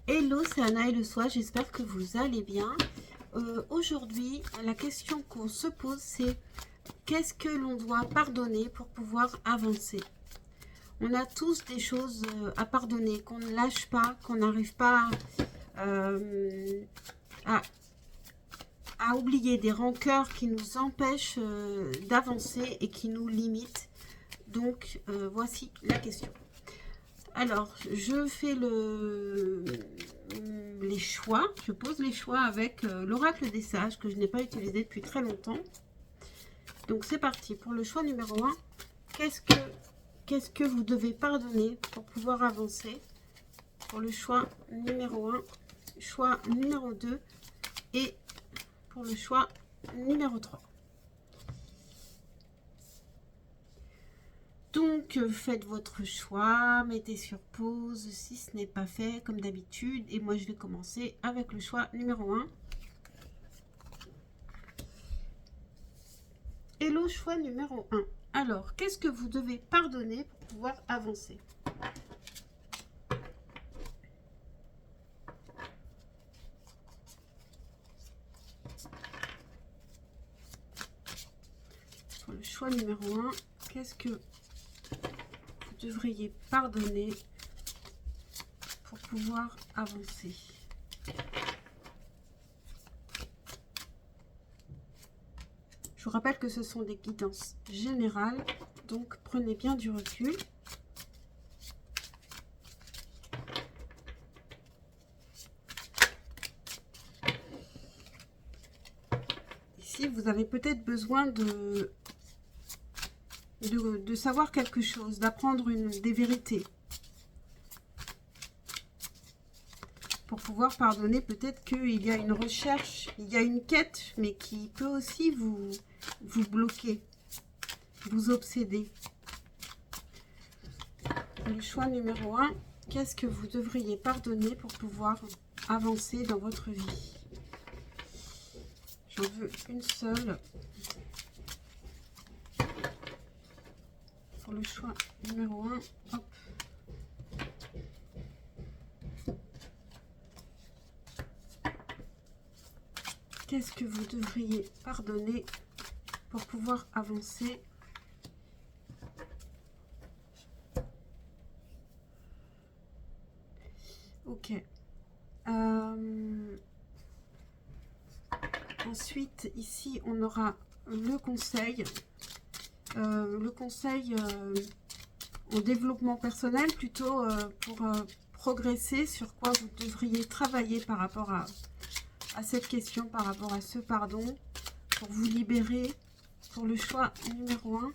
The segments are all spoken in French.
Hello, c'est Anna et le soir, j'espère que vous allez bien. Aujourd'hui, la question qu'on se pose, c'est qu'est-ce que l'on doit pardonner pour pouvoir avancer? On a tous des choses à pardonner, qu'on ne lâche pas, qu'on n'arrive pas euh, à, à oublier, des rancœurs qui nous empêchent d'avancer et qui nous limitent. Donc, voici la question. Alors, je fais les choix, je pose les choix avec l'oracle des sages que je n'ai pas utilisé depuis très longtemps. Donc c'est parti pour le choix numéro 1. Qu'est-ce que vous devez pardonner pour pouvoir avancer? Pour le choix numéro 1, choix numéro 2 et pour le choix numéro 3. Donc, faites votre choix, mettez sur pause si ce n'est pas fait, comme d'habitude. Et moi, je vais commencer avec le choix numéro 1. Et le choix numéro 1. Alors, qu'est-ce que vous devez pardonner pour pouvoir avancer? Pour le choix numéro 1, qu'est-ce que vous devriez pardonner pour pouvoir avancer? Je vous rappelle que ce sont des guidances générales, donc prenez bien du recul. Ici, vous avez peut-être besoin de savoir quelque chose, d'apprendre des vérités. Pour pouvoir pardonner, peut-être qu'il y a une recherche, il y a une quête, mais qui peut aussi vous bloquer, vous obséder. Le choix numéro 1, qu'est-ce que vous devriez pardonner pour pouvoir avancer dans votre vie? J'en veux une seule. Pour le choix numéro 1, hop. Qu'est-ce que vous devriez pardonner pour pouvoir avancer? Ok. Ensuite, ici, on aura le conseil. Le conseil en développement personnel, plutôt pour progresser, sur quoi vous devriez travailler par rapport à cette question, par rapport à ce pardon, pour vous libérer. Pour le choix numéro 1.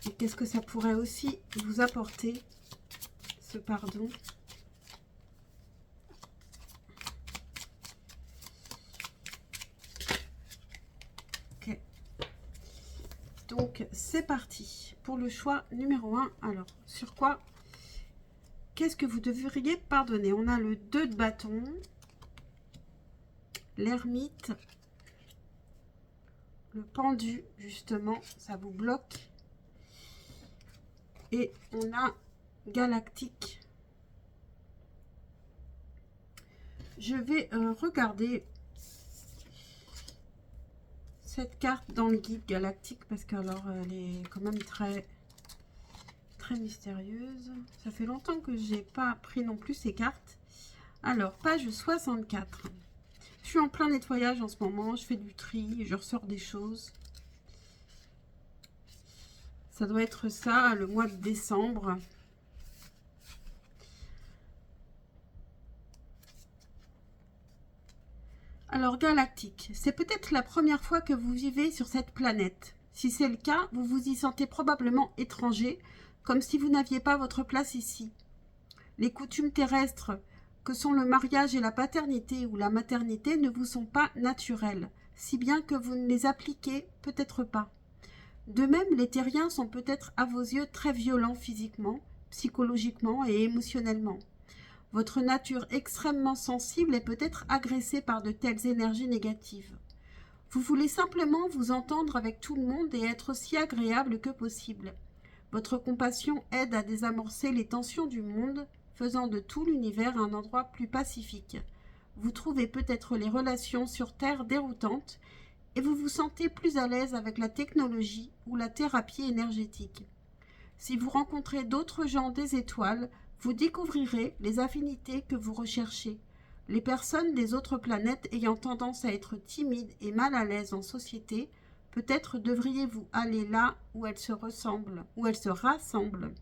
Et qu'est-ce que ça pourrait aussi vous apporter, ce pardon? Ok. Donc, c'est parti pour le choix numéro 1. Alors, sur quoi? Qu'est-ce que vous devriez pardonner? On a le 2 de bâton, l'ermite, le pendu, justement, ça vous bloque. Et on a galactique. Je vais regarder cette carte dans le guide galactique parce qu'alors elle est quand même très mystérieuse. Ça fait longtemps que j'ai pas pris non plus ces cartes. Alors, page 64. Je suis en plein nettoyage en ce moment, je fais du tri, je ressors des choses. Ça doit être ça, le mois de décembre. Alors, galactique, c'est peut-être la première fois que vous vivez sur cette planète. Si c'est le cas, vous vous y sentez probablement étranger, comme si vous n'aviez pas votre place ici. Les coutumes terrestres, que sont le mariage et la paternité ou la maternité, ne vous sont pas naturelles, si bien que vous ne les appliquez peut-être pas. De même, les terriens sont peut-être à vos yeux très violents physiquement, psychologiquement et émotionnellement. Votre nature extrêmement sensible est peut-être agressée par de telles énergies négatives. Vous voulez simplement vous entendre avec tout le monde et être aussi agréable que possible. Votre compassion aide à désamorcer les tensions du monde, faisant de tout l'univers un endroit plus pacifique. Vous trouvez peut-être les relations sur Terre déroutantes et vous vous sentez plus à l'aise avec la technologie ou la thérapie énergétique. Si vous rencontrez d'autres gens des étoiles, vous découvrirez les affinités que vous recherchez. Les personnes des autres planètes ayant tendance à être timides et mal à l'aise en société, peut-être devriez-vous aller là où elles se ressemblent, où elles se rassemblent.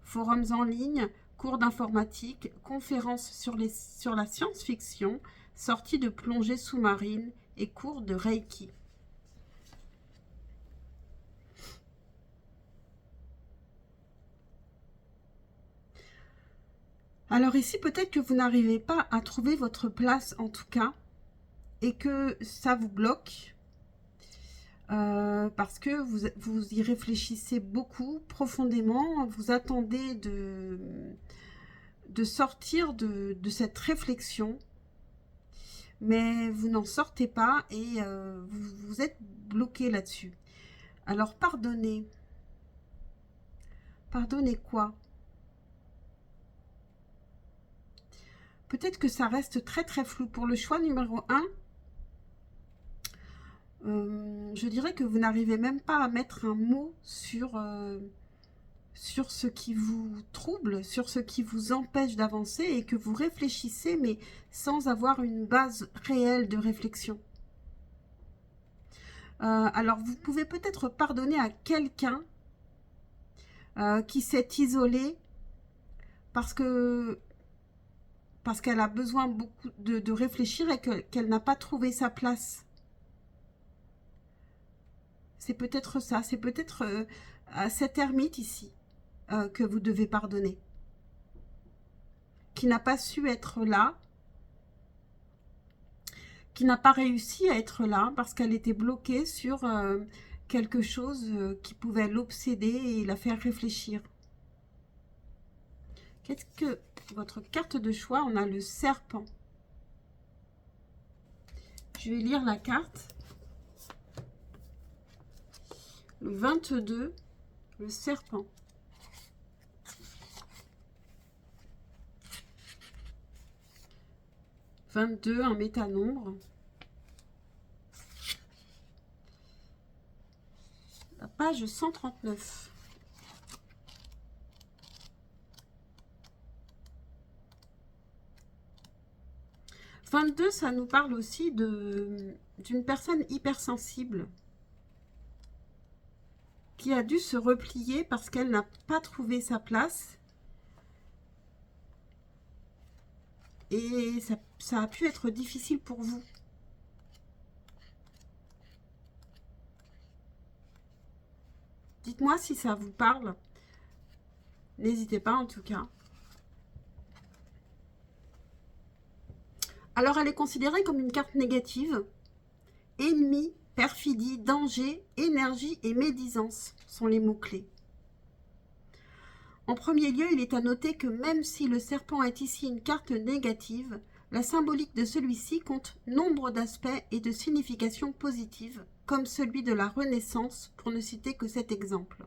Forums en ligne, cours d'informatique, conférences sur la science-fiction, sorties de plongée sous-marine et cours de Reiki. Alors ici, peut-être que vous n'arrivez pas à trouver votre place en tout cas, et que ça vous bloque, parce que vous y réfléchissez beaucoup, profondément, vous attendez de sortir de cette réflexion, mais vous n'en sortez pas et vous êtes bloqué là-dessus. Alors pardonnez. Pardonnez quoi? Peut-être que ça reste très très flou. Pour le choix numéro 1, je dirais que vous n'arrivez même pas à mettre un mot sur ce qui vous trouble, sur ce qui vous empêche d'avancer et que vous réfléchissez mais sans avoir une base réelle de réflexion. Alors vous pouvez peut-être pardonner à quelqu'un qui s'est isolé parce qu'elle a besoin beaucoup de réfléchir et qu'elle n'a pas trouvé sa place. C'est peut-être ça, c'est peut-être à cet ermite ici que vous devez pardonner, qui n'a pas su être là, qui n'a pas réussi à être là parce qu'elle était bloquée sur quelque chose qui pouvait l'obséder et la faire réfléchir. Qu'est-ce que votre carte de choix? On a le serpent. Je vais lire la carte. Le 22, le serpent. « 22, un métanombre. La page 139. « 22, ça nous parle aussi d'une personne hypersensible qui a dû se replier parce qu'elle n'a pas trouvé sa place. Et ça a pu être difficile pour vous. Dites-moi si ça vous parle. N'hésitez pas en tout cas. Alors elle est considérée comme une carte négative. Ennemi, perfidie, danger, énergie et médisance sont les mots-clés. En premier lieu, il est à noter que même si le serpent est ici une carte négative, la symbolique de celui-ci compte nombre d'aspects et de significations positives, comme celui de la Renaissance, pour ne citer que cet exemple.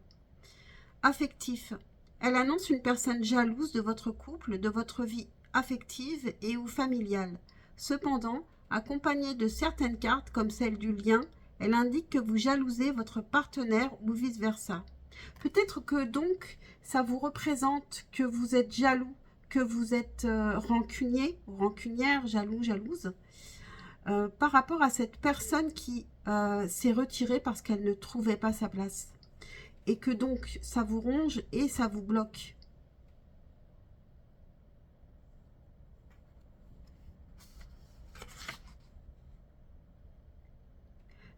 Affectif. Elle annonce une personne jalouse de votre couple, de votre vie affective et ou familiale. Cependant, accompagnée de certaines cartes, comme celle du lien, elle indique que vous jalousez votre partenaire ou vice-versa. Peut-être que donc, ça vous représente que vous êtes jaloux, que vous êtes rancunier, ou rancunière, jaloux, jalouse, par rapport à cette personne qui s'est retirée parce qu'elle ne trouvait pas sa place. Et que donc, ça vous ronge et ça vous bloque.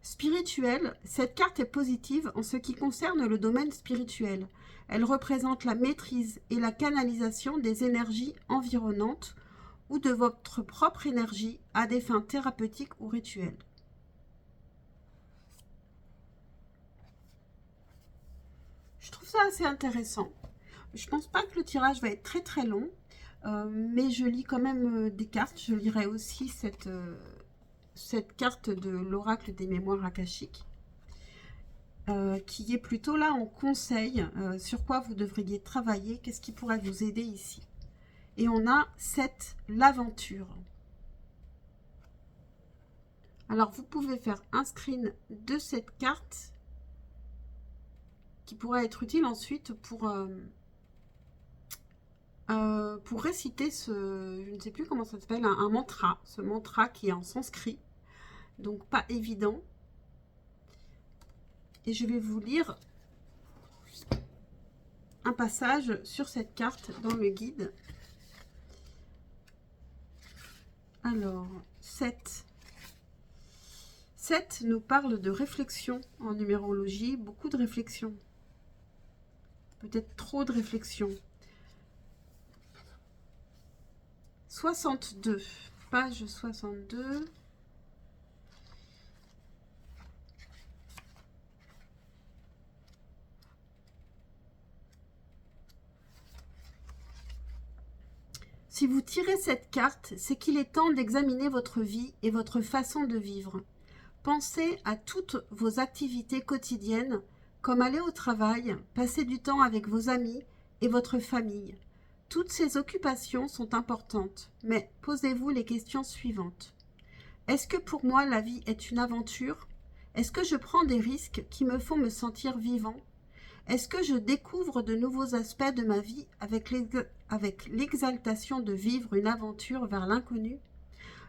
Spirituel, cette carte est positive en ce qui concerne le domaine spirituel. Elle représente la maîtrise et la canalisation des énergies environnantes ou de votre propre énergie à des fins thérapeutiques ou rituelles. Je trouve ça assez intéressant. Je pense pas que le tirage va être très très long, mais je lis quand même des cartes. Je lirai aussi cette carte de l'oracle des mémoires akashiques. qui est plutôt là en conseil, sur quoi vous devriez travailler, qu'est-ce qui pourrait vous aider ici. Et on a 7, l'aventure. Alors, vous pouvez faire un screen de cette carte qui pourrait être utile ensuite pour réciter je ne sais plus comment ça s'appelle, un mantra. Ce mantra qui est en sanskrit, donc pas évident. Et je vais vous lire un passage sur cette carte dans le guide. Alors, 7. 7 nous parle de réflexion en numérologie, beaucoup de réflexion. Peut-être trop de réflexion. 62, page 62. Si vous tirez cette carte, c'est qu'il est temps d'examiner votre vie et votre façon de vivre. Pensez à toutes vos activités quotidiennes, comme aller au travail, passer du temps avec vos amis et votre famille. Toutes ces occupations sont importantes, mais posez-vous les questions suivantes. Est-ce que pour moi la vie est une aventure? Est-ce que je prends des risques qui me font me sentir vivant? Est-ce que je découvre de nouveaux aspects de ma vie avec l'exaltation de vivre une aventure vers l'inconnu?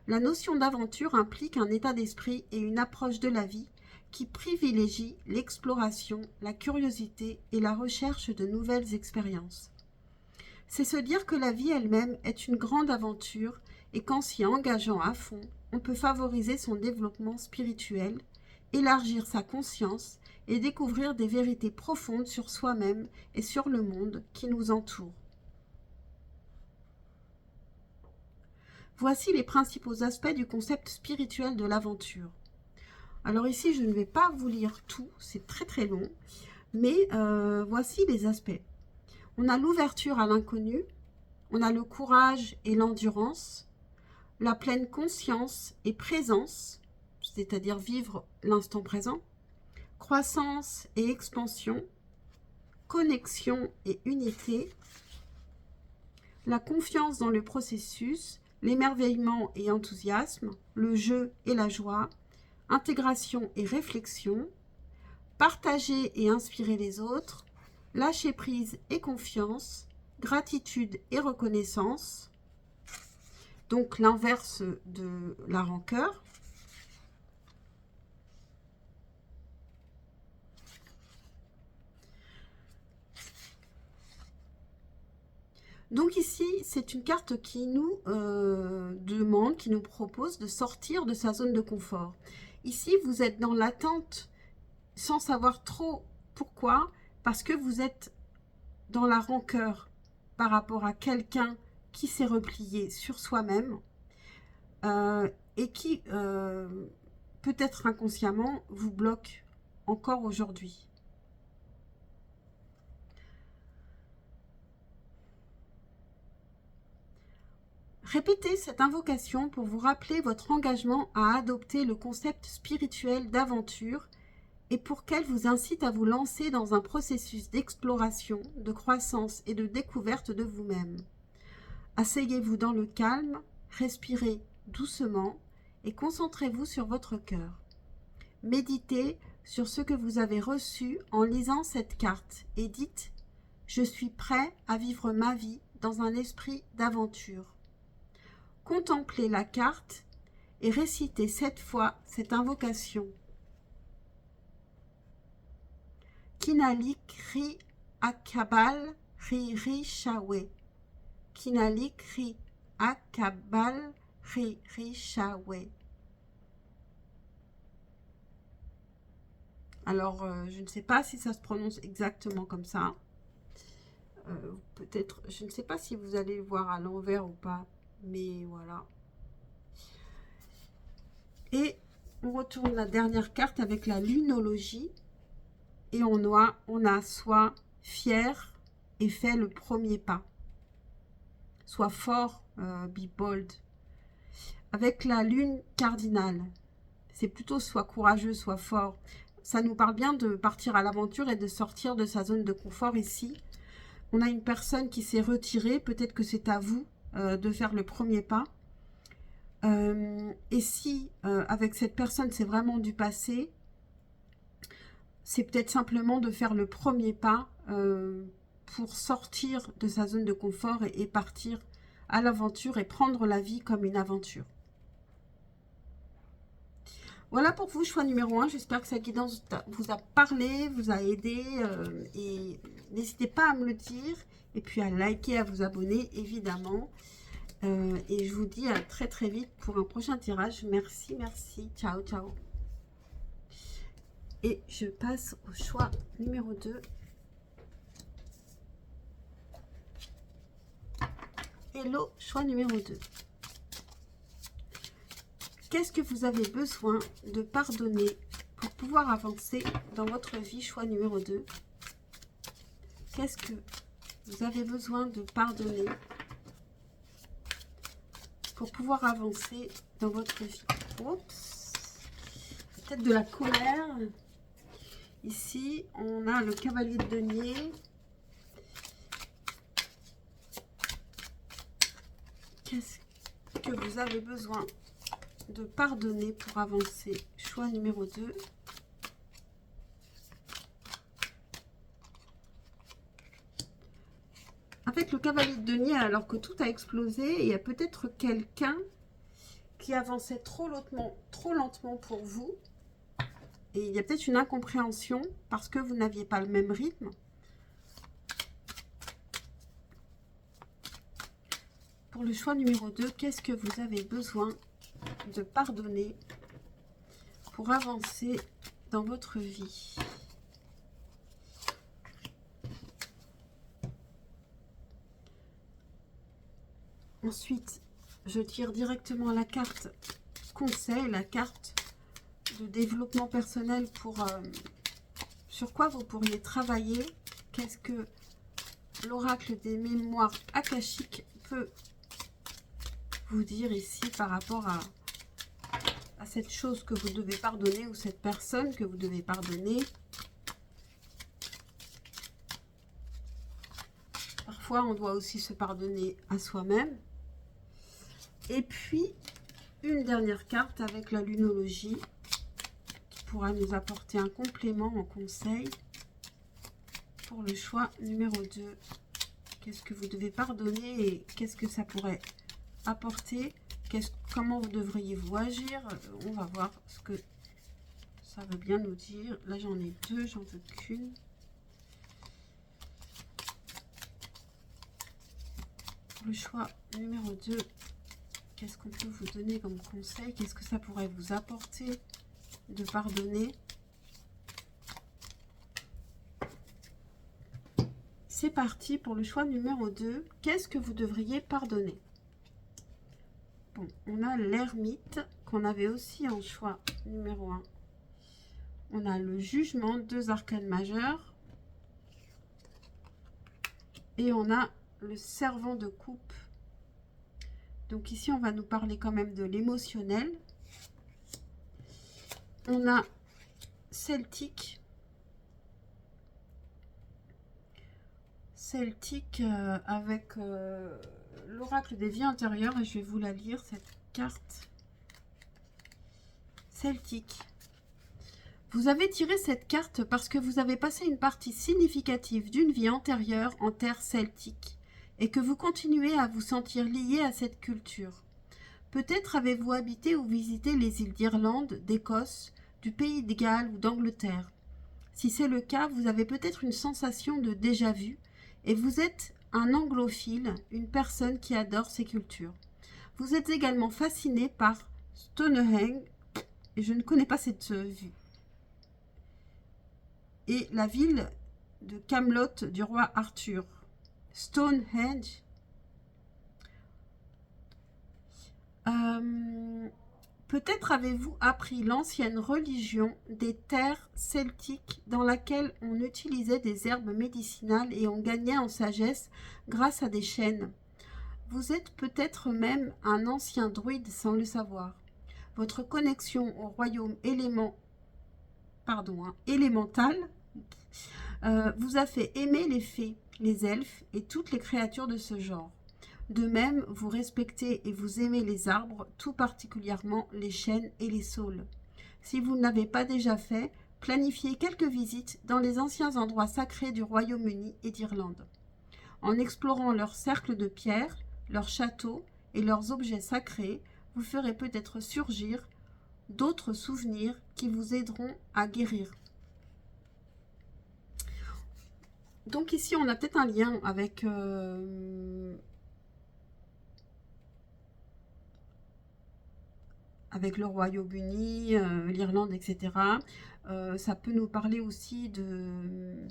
La notion d'aventure implique un état d'esprit et une approche de la vie qui privilégie l'exploration, la curiosité et la recherche de nouvelles expériences. C'est se dire que la vie elle-même est une grande aventure et qu'en s'y engageant à fond, on peut favoriser son développement spirituel, élargir sa conscience et découvrir des vérités profondes sur soi-même et sur le monde qui nous entoure. Voici les principaux aspects du concept spirituel de l'aventure. Alors ici, je ne vais pas vous lire tout, c'est très très long, mais voici les aspects. On a l'ouverture à l'inconnu, on a le courage et l'endurance, la pleine conscience et présence, c'est-à-dire vivre l'instant présent, croissance et expansion, connexion et unité, la confiance dans le processus, l'émerveillement et enthousiasme, le jeu et la joie, intégration et réflexion, partager et inspirer les autres, lâcher prise et confiance, gratitude et reconnaissance, donc l'inverse de la rancœur. Donc ici, c'est une carte qui nous demande, qui nous propose de sortir de sa zone de confort. Ici, vous êtes dans l'attente sans savoir trop pourquoi, parce que vous êtes dans la rancœur par rapport à quelqu'un qui s'est replié sur soi-même et qui, peut-être inconsciemment, vous bloque encore aujourd'hui. Répétez cette invocation pour vous rappeler votre engagement à adopter le concept spirituel d'aventure et pour qu'elle vous incite à vous lancer dans un processus d'exploration, de croissance et de découverte de vous-même. Asseyez-vous dans le calme, respirez doucement et concentrez-vous sur votre cœur. Méditez sur ce que vous avez reçu en lisant cette carte et dites « Je suis prêt à vivre ma vie dans un esprit d'aventure ». Contemplez la carte et récitez 7 fois cette invocation. Kinalik ri akabal ri ri shawe. Kinalik ri akabal ri ri shawe. Alors, je ne sais pas si ça se prononce exactement comme ça. Peut-être, je ne sais pas si vous allez le voir à l'envers ou pas. Mais voilà. Et on retourne la dernière carte avec la lunologie. Et on a soit fier et fait le premier pas. Soit fort, be bold. Avec la lune cardinale. C'est plutôt soit courageux, soit fort. ça nous parle bien de partir à l'aventure et de sortir de sa zone de confort ici. On a une personne qui s'est retirée, peut-être que c'est à vous de faire le premier pas. Et si avec cette personne c'est vraiment du passé, c'est peut-être simplement de faire le premier pas pour sortir de sa zone de confort et partir à l'aventure et prendre la vie comme une aventure. Voilà pour vous, choix numéro 1. J'espère que cette guidance vous a parlé, vous a aidé. Et n'hésitez pas à me le dire. Et puis à liker, à vous abonner, évidemment. Et je vous dis à très très vite pour un prochain tirage. Merci, merci. Ciao, ciao. Et je passe au choix numéro 2. Hello, choix numéro 2. Qu'est-ce que vous avez besoin de pardonner pour pouvoir avancer dans votre vie? Choix numéro 2. Qu'est-ce que vous avez besoin de pardonner pour pouvoir avancer dans votre vie? Oups. Peut-être de la colère. Ici, on a le cavalier de denier. Qu'est-ce que vous avez besoin de pardonner pour avancer? Choix numéro 2. Avec le cavalier de denier, alors que tout a explosé, il y a peut-être quelqu'un qui avançait trop lentement pour vous. Et il y a peut-être une incompréhension parce que vous n'aviez pas le même rythme. Pour le choix numéro 2, qu'est-ce que vous avez besoin de pardonner pour avancer dans votre vie? Ensuite, je tire directement la carte conseil, la carte de développement personnel pour sur quoi vous pourriez travailler. Qu'est-ce que l'oracle des mémoires akashiques peut vous dire ici par rapport à cette chose que vous devez pardonner ou cette personne que vous devez pardonner? Parfois, on doit aussi se pardonner à soi-même. Et puis, une dernière carte avec la lunologie qui pourra nous apporter un complément en conseil pour le choix numéro 2. Qu'est-ce que vous devez pardonner et qu'est-ce que ça pourrait apporter? Comment vous devriez-vous agir? On va voir ce que ça veut bien nous dire. Là, j'en ai deux, j'en veux qu'une. Pour le choix numéro 2, qu'est-ce qu'on peut vous donner comme conseil? Qu'est-ce que ça pourrait vous apporter de pardonner? C'est parti pour le choix numéro 2. Qu'est-ce que vous devriez pardonner? Bon, on a l'ermite qu'on avait aussi en choix numéro 1. On a le jugement, 2 arcanes majeures. Et on a le servant de coupe. Donc ici, on va nous parler quand même de l'émotionnel. On a celtique. Celtique avec l'oracle des vies intérieures. Et je vais vous la lire, cette carte. Celtique. Vous avez tiré cette carte parce que vous avez passé une partie significative d'une vie antérieure en terre celtique et que vous continuez à vous sentir lié à cette culture. Peut-être avez-vous habité ou visité les îles d'Irlande, d'Écosse, du pays de Galles ou d'Angleterre. Si c'est le cas, vous avez peut-être une sensation de déjà-vu et vous êtes un anglophile, une personne qui adore ces cultures. Vous êtes également fasciné par Stonehenge, et je ne connais pas cette vue, et la ville de Camelot du roi Arthur. Stonehenge. Peut-être avez-vous appris l'ancienne religion des terres celtiques dans laquelle on utilisait des herbes médicinales et on gagnait en sagesse grâce à des chênes. Vous êtes peut-être même un ancien druide sans le savoir. Votre connexion au royaume élément pardon, hein, élémental, vous a fait aimer les fées, les elfes et toutes les créatures de ce genre. De même, vous respectez et vous aimez les arbres, tout particulièrement les chênes et les saules. Si vous ne l'avez pas déjà fait, planifiez quelques visites dans les anciens endroits sacrés du Royaume-Uni et d'Irlande. En explorant leurs cercles de pierre, leurs châteaux et leurs objets sacrés, vous ferez peut-être surgir d'autres souvenirs qui vous aideront à guérir. Donc ici, on a peut-être un lien avec le Royaume-Uni, l'Irlande, etc. Ça peut nous parler aussi d'une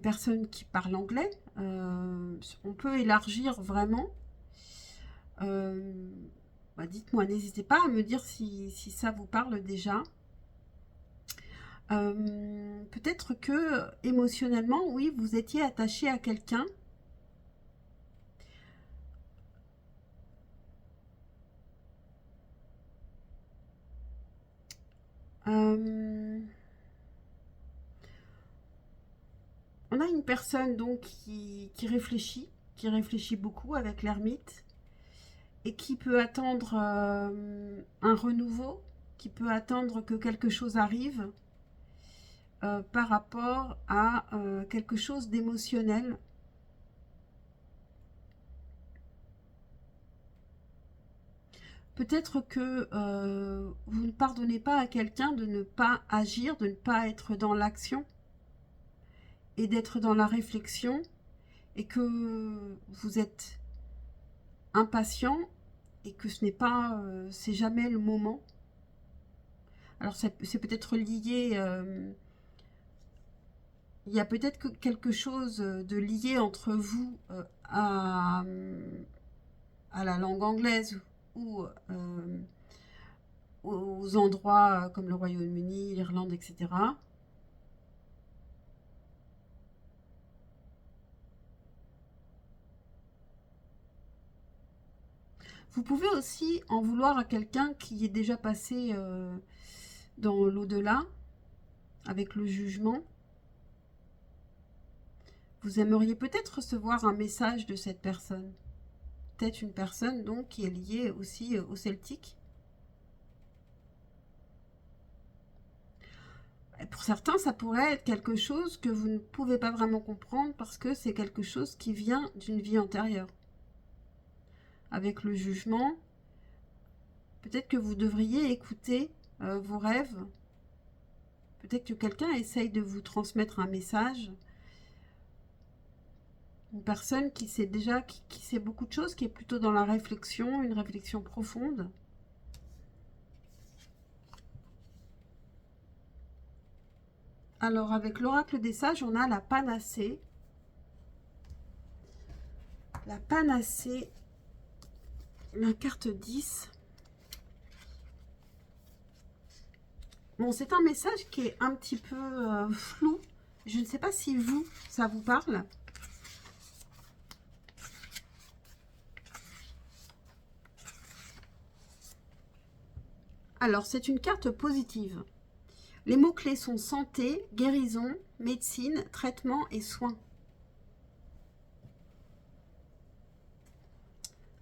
personne qui parle anglais. On peut élargir vraiment. Dites-moi, n'hésitez pas à me dire si ça vous parle déjà. Peut-être que émotionnellement, oui, vous étiez attaché à quelqu'un. On a une personne donc qui réfléchit beaucoup avec l'ermite et qui peut attendre un renouveau, qui peut attendre que quelque chose arrive par rapport à quelque chose d'émotionnel. Peut-être que vous ne pardonnez pas à quelqu'un de ne pas agir, de ne pas être dans l'action et d'être dans la réflexion et que vous êtes impatient et que ce n'est pas, c'est jamais le moment. Alors c'est peut-être lié, il y a peut-être quelque chose de lié entre vous à la langue anglaise ou aux endroits comme le Royaume-Uni, l'Irlande, etc. Vous pouvez aussi en vouloir à quelqu'un qui est déjà passé dans l'au-delà, avec le jugement. Vous aimeriez peut-être recevoir un message de cette personne. Peut-être une personne donc qui est liée aussi au celtique. Et pour certains, ça pourrait être quelque chose que vous ne pouvez pas vraiment comprendre parce que c'est quelque chose qui vient d'une vie antérieure. Avec le jugement, peut-être que vous devriez écouter vos rêves. Peut-être que quelqu'un essaye de vous transmettre un message. Une personne qui sait déjà, qui sait beaucoup de choses, qui est plutôt dans la réflexion, une réflexion profonde. Alors, avec l'oracle des sages, on a la panacée. La panacée, la carte 10. Bon, c'est un message qui est un petit peu flou. Je ne sais pas si vous, ça vous parle. Alors, c'est une carte positive. Les mots-clés sont santé, guérison, médecine, traitement et soins.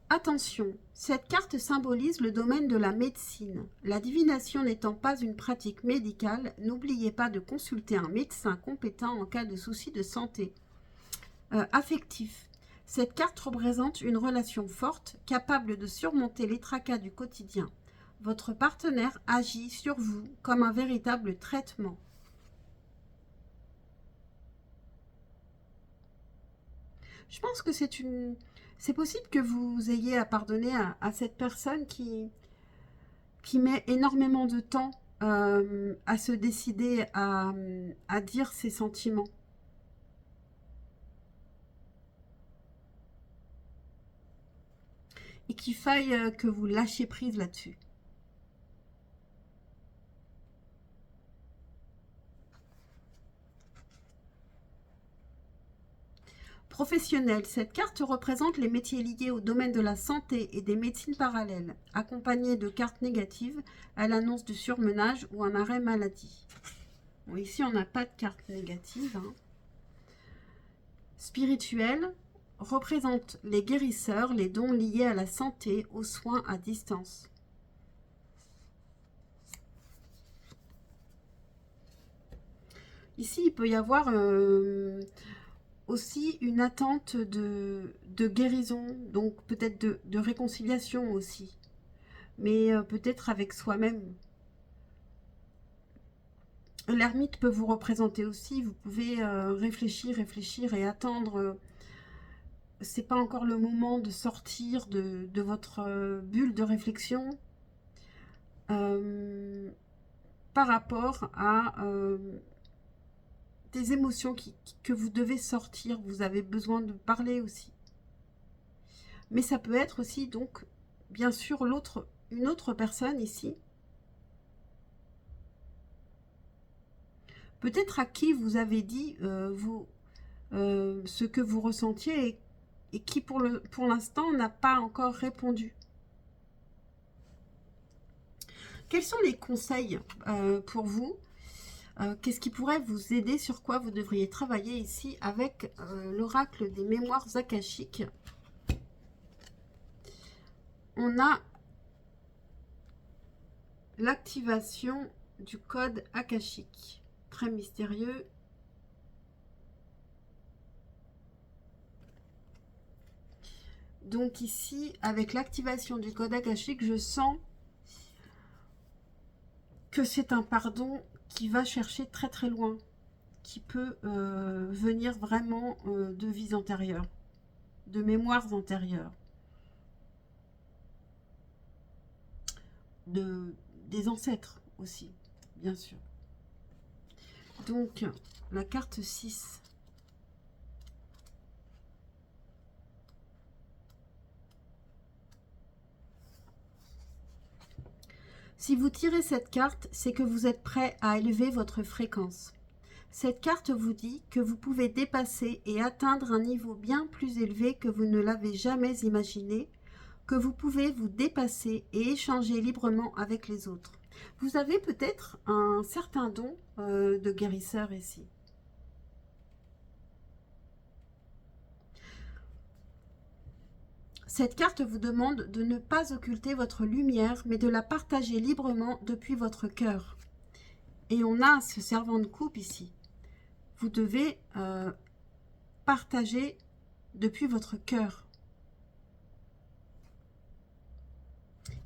Attention, cette carte symbolise le domaine de la médecine. La divination n'étant pas une pratique médicale, n'oubliez pas de consulter un médecin compétent en cas de soucis de santé. Affectif. Cette carte représente une relation forte, capable de surmonter les tracas du quotidien. Votre partenaire agit sur vous comme un véritable traitement. Je pense que c'est possible que vous ayez à pardonner à cette personne qui met énormément de temps à se décider à dire ses sentiments. Et qu'il faille que vous lâchiez prise là-dessus. Professionnel, cette carte représente les métiers liés au domaine de la santé et des médecines parallèles. Accompagnée de cartes négatives, elle annonce du surmenage ou un arrêt maladie. Bon, ici, on n'a pas de carte négative. Spirituel représente les guérisseurs, les dons liés à la santé, aux soins à distance. Ici, il peut y avoir aussi une attente de guérison, donc peut-être de réconciliation aussi, mais peut-être avec soi-même. L'ermite peut vous représenter aussi, vous pouvez réfléchir et attendre. C'est pas encore le moment de sortir de votre bulle de réflexion par rapport à des émotions que vous devez sortir. Vous avez besoin de parler aussi. Mais ça peut être aussi, donc, bien sûr, une autre personne ici. Peut-être à qui vous avez dit ce que vous ressentiez et qui, pour l'instant, n'a pas encore répondu. Quels sont les conseils pour vous? Qu'est-ce qui pourrait vous aider? Sur quoi vous devriez travailler ici avec l'oracle des mémoires akashiques? On a l'activation du code akashique. Très mystérieux. Donc ici, avec l'activation du code akashique, je sens que c'est un pardon qui va chercher très très loin, qui peut venir vraiment de vies antérieures, de mémoires antérieures, des ancêtres aussi, bien sûr. Donc, la carte 6. Si vous tirez cette carte, c'est que vous êtes prêt à élever votre fréquence. Cette carte vous dit que vous pouvez dépasser et atteindre un niveau bien plus élevé que vous ne l'avez jamais imaginé, que vous pouvez vous dépasser et échanger librement avec les autres. Vous avez peut-être un certain don de guérisseur ici. Cette carte vous demande de ne pas occulter votre lumière, mais de la partager librement depuis votre cœur. Et on a ce servant de coupe ici. Vous devez partager depuis votre cœur.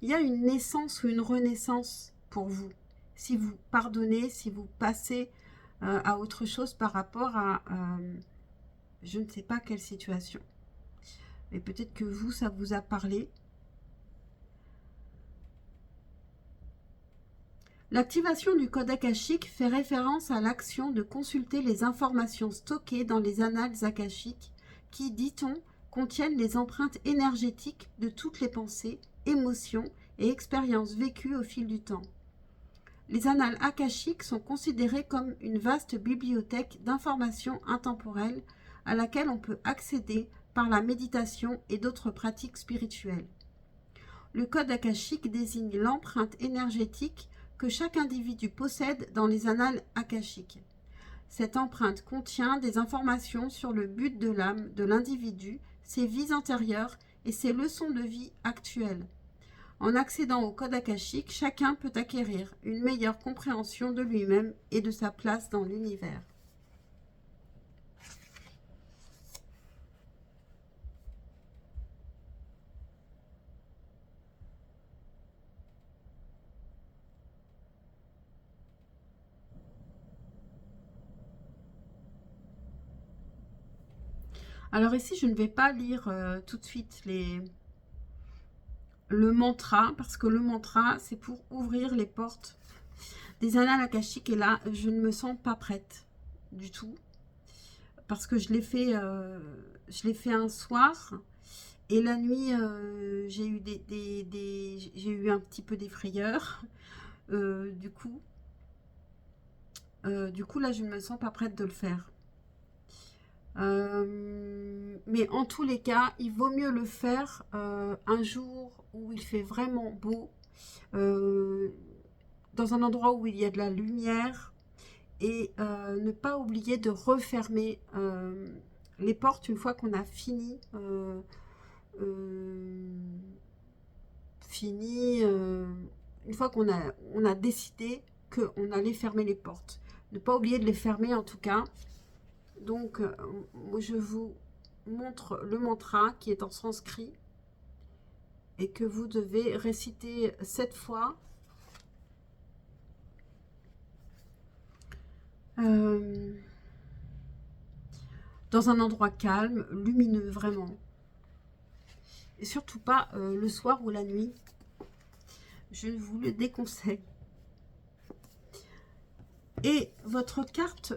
Il y a une naissance ou une renaissance pour vous. Si vous pardonnez, si vous passez à autre chose par rapport à je ne sais pas quelle situation. Mais peut-être que vous, ça vous a parlé. L'activation du code akashique fait référence à l'action de consulter les informations stockées dans les annales akashiques qui, dit-on, contiennent les empreintes énergétiques de toutes les pensées, émotions et expériences vécues au fil du temps. Les annales akashiques sont considérées comme une vaste bibliothèque d'informations intemporelles à laquelle on peut accéder par la méditation et d'autres pratiques spirituelles. Le code akashique désigne l'empreinte énergétique que chaque individu possède dans les annales akashiques. Cette empreinte contient des informations sur le but de l'âme de l'individu, ses vies antérieures et ses leçons de vie actuelles. En accédant au code akashique, chacun peut acquérir une meilleure compréhension de lui-même et de sa place dans l'univers. Alors ici, je ne vais pas lire tout de suite le mantra, parce que le mantra, c'est pour ouvrir les portes des annales akashiques. Et là, je ne me sens pas prête du tout, parce que je l'ai fait un soir, et la nuit, j'ai eu j'ai eu un petit peu des frayeurs. Du coup, là, je ne me sens pas prête de le faire. Mais en tous les cas, il vaut mieux le faire un jour où il fait vraiment beau, euh, dans un endroit où il y a de la lumière, et ne pas oublier de refermer les portes une fois qu'on a euh, une fois on a décidé qu'on allait fermer les portes. Ne pas oublier de les fermer en tout cas. Donc, je vous montre le mantra qui est en sanskrit et que vous devez réciter 7 fois. Euh, dans un endroit calme, lumineux vraiment. Et surtout pas le soir ou la nuit. Je vous le déconseille. Et votre carte,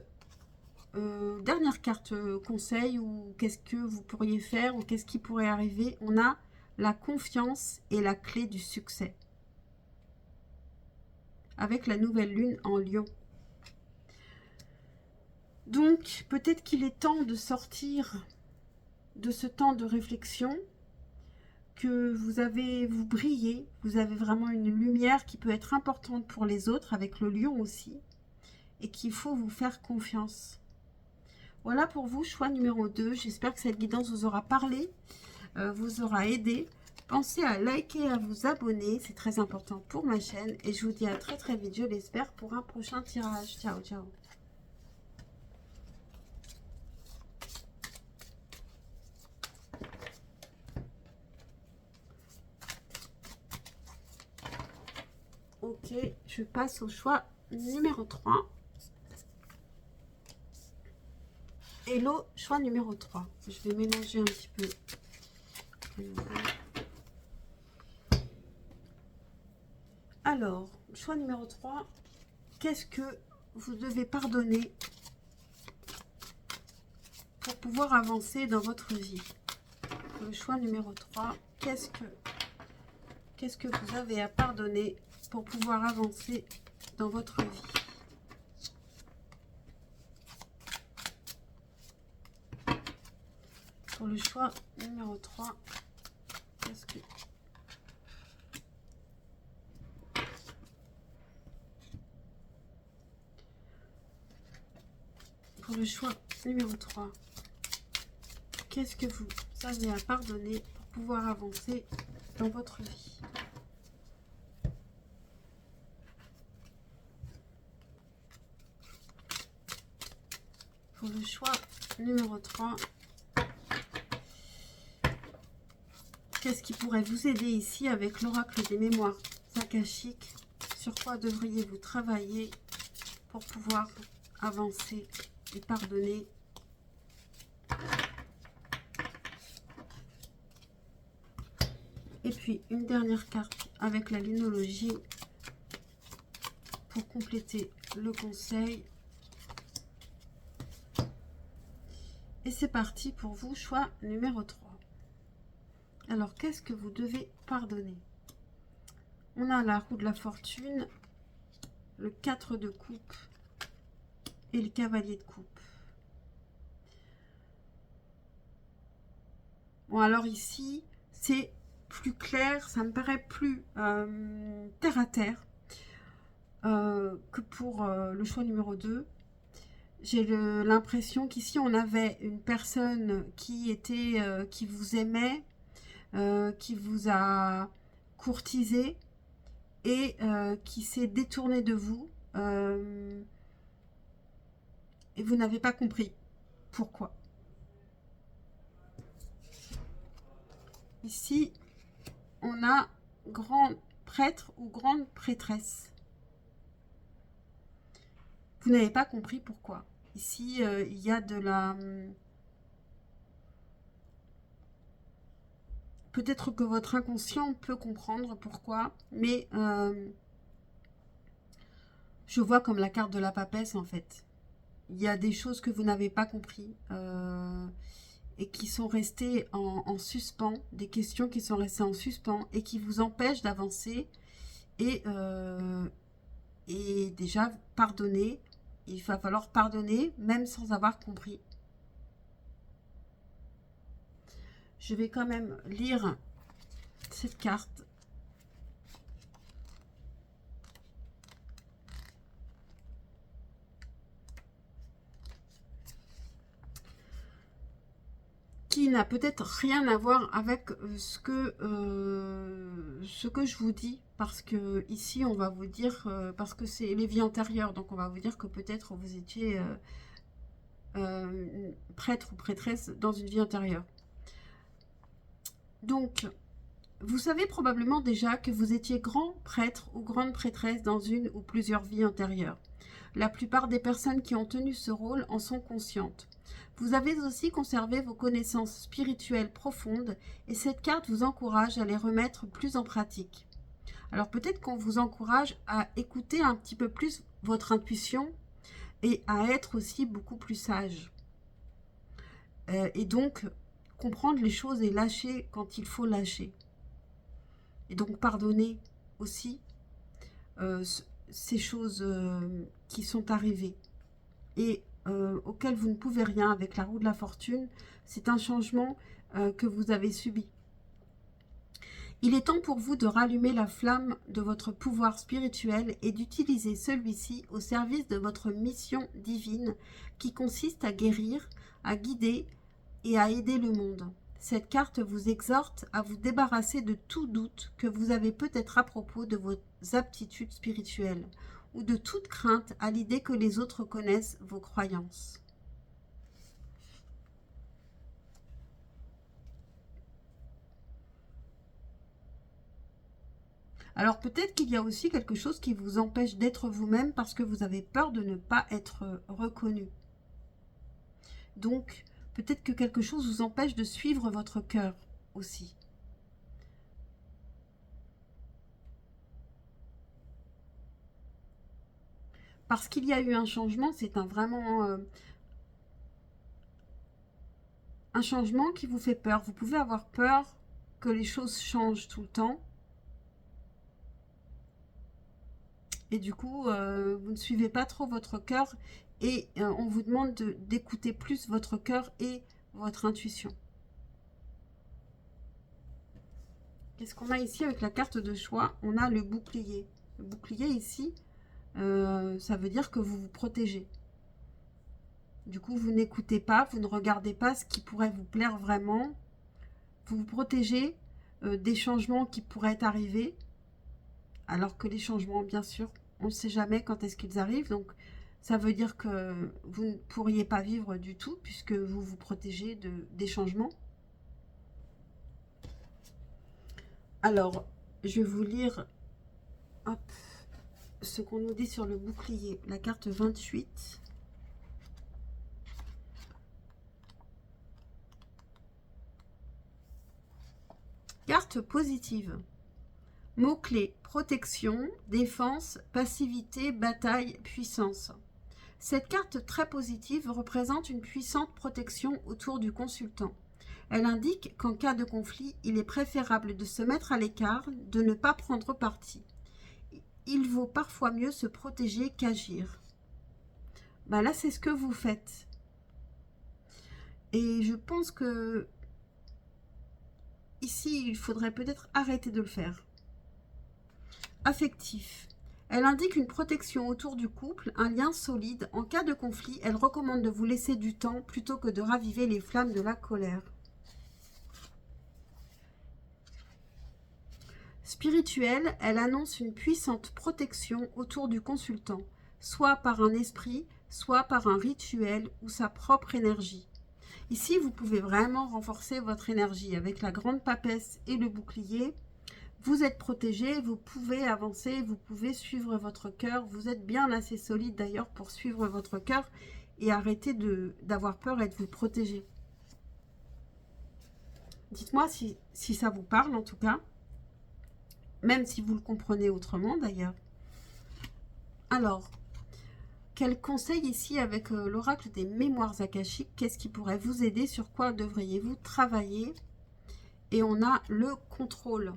dernière carte conseil, ou qu'est-ce que vous pourriez faire, ou qu'est-ce qui pourrait arriver, on a la confiance et la clé du succès. Avec la nouvelle lune en Lion. Donc, peut-être qu'il est temps de sortir de ce temps de réflexion, que vous brillez, vous avez vraiment une lumière qui peut être importante pour les autres, avec le lion aussi, et qu'il faut vous faire confiance. Voilà pour vous, choix numéro 2. J'espère que cette guidance vous aura parlé, vous aura aidé. Pensez à liker et à vous abonner, c'est très important pour ma chaîne. Et je vous dis à très très vite, je l'espère, pour un prochain tirage. Ciao, ciao. Ok, je passe au choix numéro 3. Hello, choix numéro 3. Je vais mélanger un petit peu. Alors, choix numéro 3. Qu'est-ce que vous devez pardonner pour pouvoir avancer dans votre vie? Le choix numéro 3. Qu'est-ce que vous avez à pardonner pour pouvoir avancer dans votre vie? Pour le choix numéro 3, qu'est-ce que... Pour le choix numéro 3, qu'est-ce que vous avez à pardonner pour pouvoir avancer dans votre vie? Pour le choix numéro 3, qu'est-ce qui pourrait vous aider ici avec l'oracle des mémoires akashiques? Sur quoi devriez-vous travailler pour pouvoir avancer et pardonner? Et puis une dernière carte avec la lunologie pour compléter le conseil. Et c'est parti pour vous, choix numéro 3. Alors, qu'est-ce que vous devez pardonner? On a la roue de la fortune, le 4 de coupe et le cavalier de coupe. Bon, alors ici, c'est plus clair, ça me paraît plus terre à terre que pour le choix numéro 2. J'ai l'impression qu'ici, on avait une personne qui vous aimait, qui vous a courtisé et qui s'est détourné de vous. Et vous n'avez pas compris pourquoi. Ici, on a grand prêtre ou grande prêtresse. Vous n'avez pas compris pourquoi. Ici, il y a de la... Peut-être que votre inconscient peut comprendre pourquoi, mais je vois comme la carte de la papesse en fait. Il y a des choses que vous n'avez pas compris et qui sont restées en suspens, des questions qui sont restées en suspens et qui vous empêchent d'avancer et déjà pardonner. Il va falloir pardonner même sans avoir compris. je vais quand même lire cette carte. Qui n'a peut-être rien à voir avec ce que je vous dis, parce que ici on va vous dire, parce que c'est les vies antérieures, donc on va vous dire que peut-être vous étiez prêtre ou prêtresse dans une vie antérieure. Donc, vous savez probablement déjà que vous étiez grand prêtre ou grande prêtresse dans une ou plusieurs vies antérieures. La plupart des personnes qui ont tenu ce rôle en sont conscientes. Vous avez aussi conservé vos connaissances spirituelles profondes et cette carte vous encourage à les remettre plus en pratique. Alors peut-être qu'on vous encourage à écouter un petit peu plus votre intuition et à être aussi beaucoup plus sage. Et donc comprendre les choses et lâcher quand il faut lâcher. Et donc pardonner aussi ces choses qui sont arrivées et auxquelles vous ne pouvez rien avec la roue de la fortune. C'est un changement que vous avez subi. Il est temps pour vous de rallumer la flamme de votre pouvoir spirituel et d'utiliser celui-ci au service de votre mission divine qui consiste à guérir, à guider et à aider le monde. Cette carte vous exhorte à vous débarrasser de tout doute que vous avez peut-être à propos de vos aptitudes spirituelles ou de toute crainte à l'idée que les autres connaissent vos croyances. Alors peut-être qu'il y a aussi quelque chose qui vous empêche d'être vous-même parce que vous avez peur de ne pas être reconnu. Donc peut-être que quelque chose vous empêche de suivre votre cœur aussi. Parce qu'il y a eu un changement, c'est vraiment un changement qui vous fait peur. Vous pouvez avoir peur que les choses changent tout le temps. Et du coup, vous ne suivez pas trop votre cœur et on vous demande d'écouter plus votre cœur et votre intuition. Qu'est-ce qu'on a ici avec la carte de choix? On a le bouclier. Le bouclier ici, ça veut dire que vous vous protégez. Du coup, vous n'écoutez pas, vous ne regardez pas ce qui pourrait vous plaire vraiment. Vous vous protégez des changements qui pourraient arriver. Alors que les changements, bien sûr, on ne sait jamais quand est-ce qu'ils arrivent. Donc, ça veut dire que vous ne pourriez pas vivre du tout puisque vous vous protégez des changements. Alors, je vais vous lire hop, ce qu'on nous dit sur le bouclier. La carte 28. Carte positive. Mots-clés: protection, défense, passivité, bataille, puissance. Cette carte très positive représente une puissante protection autour du consultant. Elle indique qu'en cas de conflit, il est préférable de se mettre à l'écart, de ne pas prendre parti. Il vaut parfois mieux se protéger qu'agir. Ben là, c'est ce que vous faites. Et je pense que ici, il faudrait peut-être arrêter de le faire. Affectif. Elle indique une protection autour du couple, un lien solide. En cas de conflit, elle recommande de vous laisser du temps plutôt que de raviver les flammes de la colère. Spirituelle, elle annonce une puissante protection autour du consultant, soit par un esprit, soit par un rituel ou sa propre énergie. Ici, vous pouvez vraiment renforcer votre énergie avec la grande papesse et le bouclier. Vous êtes protégé, vous pouvez avancer, vous pouvez suivre votre cœur. Vous êtes bien assez solide d'ailleurs pour suivre votre cœur et arrêter d'avoir peur et de vous protéger. Dites-moi si ça vous parle en tout cas, même si vous le comprenez autrement d'ailleurs. Alors, quel conseil ici avec l'oracle des mémoires akashiques? Qu'est-ce qui pourrait vous aider? Sur quoi devriez-vous travailler? Et on a le contrôle.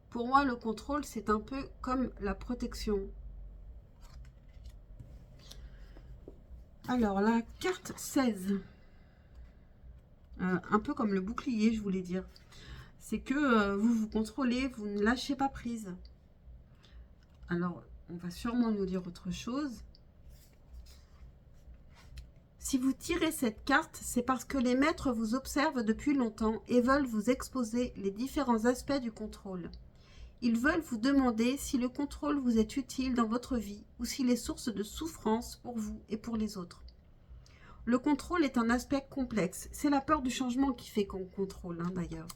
Pour moi, le contrôle, c'est un peu comme la protection. Alors, la carte 16. Un peu comme le bouclier, je voulais dire. C'est que vous vous contrôlez, vous ne lâchez pas prise. Alors, on va sûrement nous dire autre chose. Si vous tirez cette carte, c'est parce que les maîtres vous observent depuis longtemps et veulent vous exposer les différents aspects du contrôle. Ils veulent vous demander si le contrôle vous est utile dans votre vie ou s'il est source de souffrance pour vous et pour les autres. Le contrôle est un aspect complexe. C'est la peur du changement qui fait qu'on contrôle, d'ailleurs.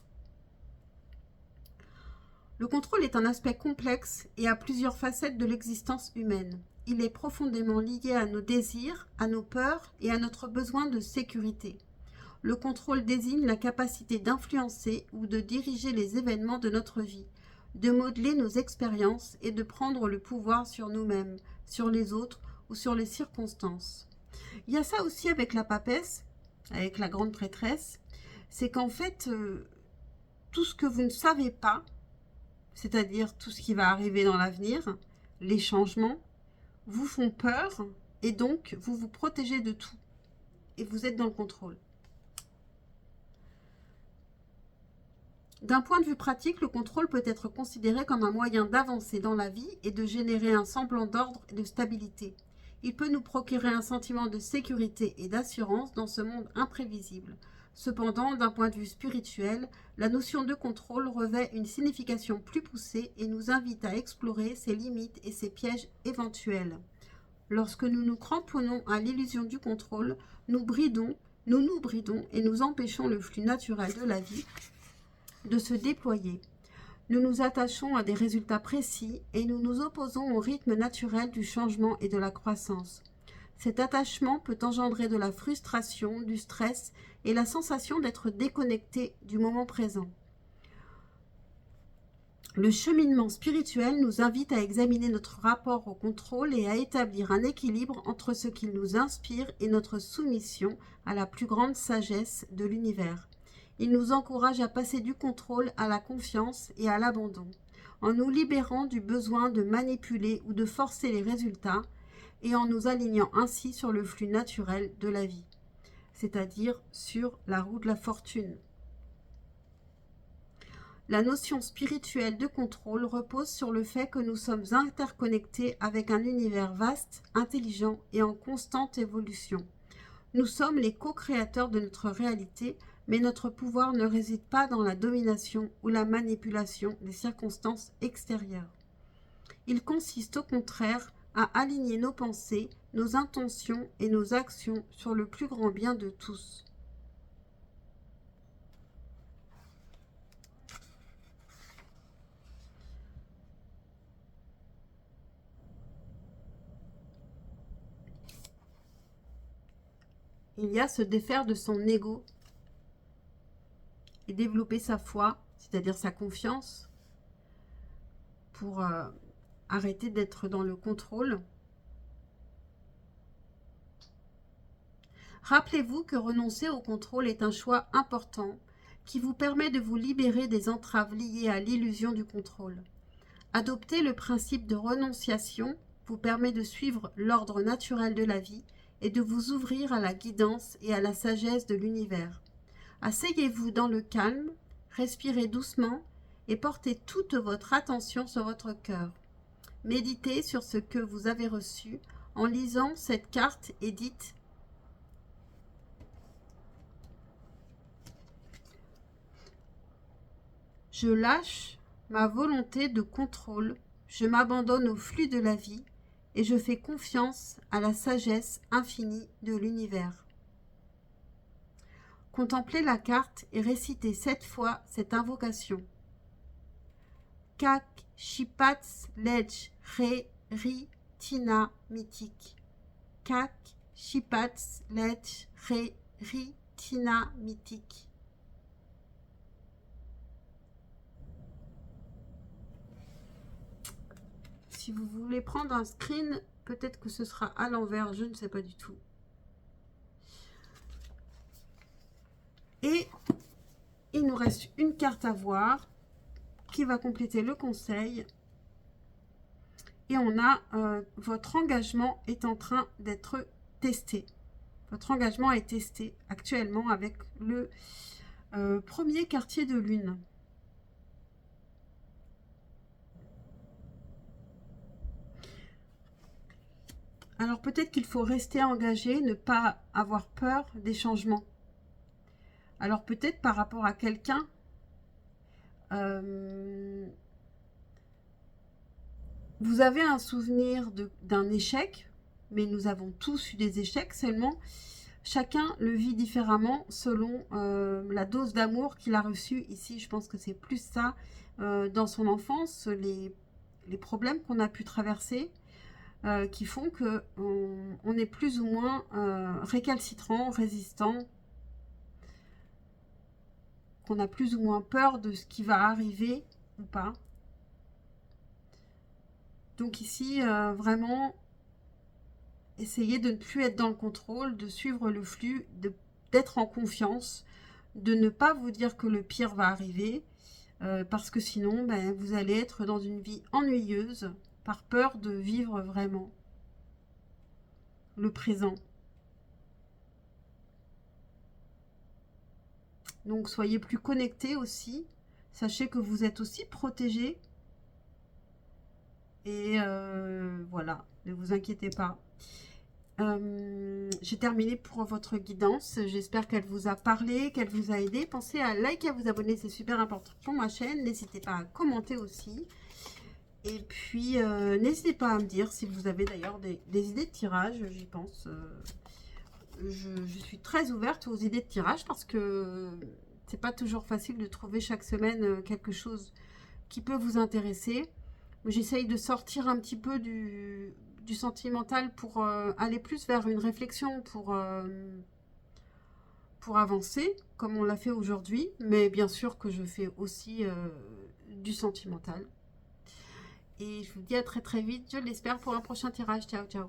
Le contrôle est un aspect complexe et à plusieurs facettes de l'existence humaine. Il est profondément lié à nos désirs, à nos peurs et à notre besoin de sécurité. Le contrôle désigne la capacité d'influencer ou de diriger les événements de notre vie, de modeler nos expériences et de prendre le pouvoir sur nous-mêmes, sur les autres ou sur les circonstances. Il y a ça aussi avec la papesse, avec la grande prêtresse, c'est qu'en fait, tout ce que vous ne savez pas, c'est-à-dire tout ce qui va arriver dans l'avenir, les changements, vous font peur et donc vous vous protégez de tout. Et vous êtes dans le contrôle. D'un point de vue pratique, le contrôle peut être considéré comme un moyen d'avancer dans la vie et de générer un semblant d'ordre et de stabilité. Il peut nous procurer un sentiment de sécurité et d'assurance dans ce monde imprévisible. Cependant, d'un point de vue spirituel, la notion de contrôle revêt une signification plus poussée et nous invite à explorer ses limites et ses pièges éventuels. Lorsque nous nous cramponnons à l'illusion du contrôle, nous nous bridons et nous empêchons le flux naturel de la vie de se déployer. Nous nous attachons à des résultats précis et nous nous opposons au rythme naturel du changement et de la croissance. Cet attachement peut engendrer de la frustration, du stress et la sensation d'être déconnecté du moment présent. Le cheminement spirituel nous invite à examiner notre rapport au contrôle et à établir un équilibre entre ce qu'il nous inspire et notre soumission à la plus grande sagesse de l'univers. Il nous encourage à passer du contrôle à la confiance et à l'abandon, en nous libérant du besoin de manipuler ou de forcer les résultats et en nous alignant ainsi sur le flux naturel de la vie, c'est-à-dire sur la roue de la fortune. La notion spirituelle de contrôle repose sur le fait que nous sommes interconnectés avec un univers vaste, intelligent et en constante évolution. Nous sommes les co-créateurs de notre réalité, mais notre pouvoir ne réside pas dans la domination ou la manipulation des circonstances extérieures. Il consiste au contraire à aligner nos pensées, nos intentions et nos actions sur le plus grand bien de tous. Il y a se défaire de son ego et développer sa foi, c'est-à-dire sa confiance, pour arrêter d'être dans le contrôle. Rappelez-vous que renoncer au contrôle est un choix important qui vous permet de vous libérer des entraves liées à l'illusion du contrôle. Adopter le principe de renonciation vous permet de suivre l'ordre naturel de la vie et de vous ouvrir à la guidance et à la sagesse de l'univers. Asseyez-vous dans le calme, respirez doucement et portez toute votre attention sur votre cœur. Méditez sur ce que vous avez reçu en lisant cette carte et dites « Je lâche ma volonté de contrôle, je m'abandonne au flux de la vie et je fais confiance à la sagesse infinie de l'univers. » Contemplez la carte et récitez 7 fois cette invocation. Kak, Shipats, Lej, Re, Ri, Tina, Mitik. Kak, Shipats, Lej, Re, Ri, Tina, Mitik. Si vous voulez prendre un screen, peut-être que ce sera à l'envers, je ne sais pas du tout. Et il nous reste une carte à voir qui va compléter le conseil. Et on a votre engagement est en train d'être testé. Votre engagement est testé actuellement avec le premier quartier de lune. Alors peut-être qu'il faut rester engagé, ne pas avoir peur des changements. Alors peut-être par rapport à quelqu'un, vous avez un souvenir d'un échec, mais nous avons tous eu des échecs, seulement chacun le vit différemment selon la dose d'amour qu'il a reçue. Ici, je pense que c'est plus ça dans son enfance, les problèmes qu'on a pu traverser qui font que on est plus ou moins récalcitrant, résistant, qu'on a plus ou moins peur de ce qui va arriver ou pas. Donc ici, vraiment, essayez de ne plus être dans le contrôle, de suivre le flux, d'être en confiance, de ne pas vous dire que le pire va arriver, parce que sinon, ben, vous allez être dans une vie ennuyeuse, par peur de vivre vraiment le présent. Donc soyez plus connectés aussi. Sachez que vous êtes aussi protégés. Et voilà, ne vous inquiétez pas. J'ai terminé pour votre guidance. J'espère qu'elle vous a parlé, qu'elle vous a aidé. Pensez à liker, à vous abonner, c'est super important pour ma chaîne. N'hésitez pas à commenter aussi. Et puis, n'hésitez pas à me dire si vous avez d'ailleurs des idées de tirage, j'y pense. Je suis très ouverte aux idées de tirage parce que c'est pas toujours facile de trouver chaque semaine quelque chose qui peut vous intéresser. J'essaye de sortir un petit peu du sentimental pour aller plus vers une réflexion pour avancer, comme on l'a fait aujourd'hui. Mais bien sûr que je fais aussi du sentimental. Et je vous dis à très très vite, je l'espère, pour un prochain tirage. Ciao, ciao.